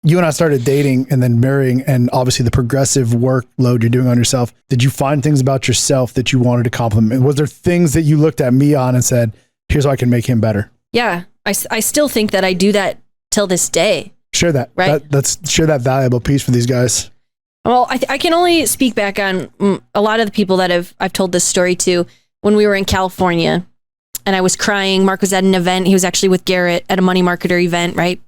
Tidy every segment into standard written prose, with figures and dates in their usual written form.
you and I started dating and then marrying, and obviously the progressive workload you're doing on yourself, did you find things about yourself that you wanted to compliment? Was there things that you looked at me on and said, here's how I can make him better? Yeah. I still think that I do that till this day. Share that. Right. Let's share that valuable piece for these guys. Well, I can only speak back on a lot of the people that I've told this story to. When we were in California and I was crying, Mark was at an event. He was actually with Garrett at a money marketer event, right?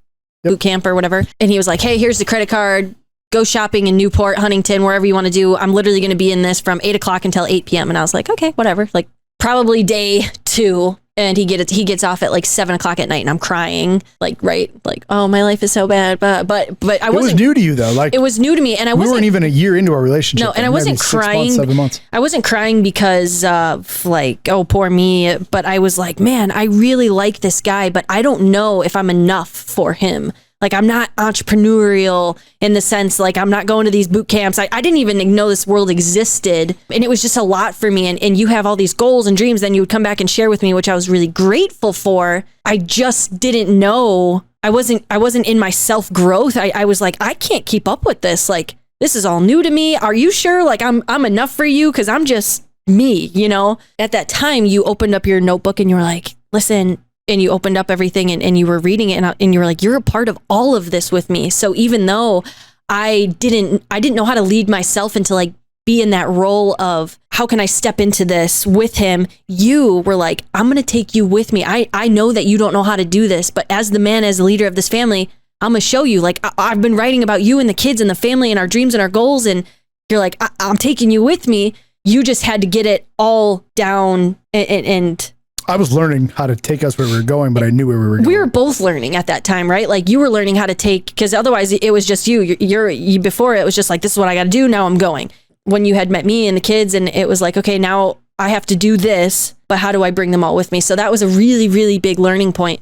Yep. Boot camp or whatever. And he was like, hey, here's the credit card. Go shopping in Newport, Huntington, wherever you want to do. I'm literally going to be in this from 8 o'clock until 8 p.m. And I was like, okay, whatever. Like probably day 2. And he gets off at like 7 o'clock at night and I'm crying, like, right. Like, oh, my life is so bad. But I wasn't. It was new to you though. Like it was new to me. And we weren't even a year into our relationship. No, and I wasn't crying. 7 months. I wasn't crying because of like, oh, poor me. But I was like, man, I really like this guy, but I don't know if I'm enough for him. Like, I'm not entrepreneurial in the sense, like, I'm not going to these boot camps. I didn't even know this world existed. And it was just a lot for me. And you have all these goals and dreams, then you would come back and share with me, which I was really grateful for. I just didn't know. I wasn't in my self-growth. I was like, I can't keep up with this. Like, this is all new to me. Are you sure? Like, I'm enough for you? Because I'm just me, you know? At that time, you opened up your notebook and you were like, listen, and you opened up everything and you were reading it and you were like, you're a part of all of this with me. So even though I didn't know how to lead myself into like be in that role of how can I step into this with him, you were like, I'm going to take you with me. I know that you don't know how to do this, but as the man, as the leader of this family, I'm going to show you. Like I've been writing about you and the kids and the family and our dreams and our goals. And you're like, I'm taking you with me. You just had to get it all down and I was learning how to take us where we were going, but I knew where we were going. We were both learning at that time, right? Like you were learning how to take, because otherwise it was just you. You before it was just like, this is what I got to do. Now I'm going. When you had met me and the kids and it was like, okay, now I have to do this, but how do I bring them all with me? So that was a really, really big learning point.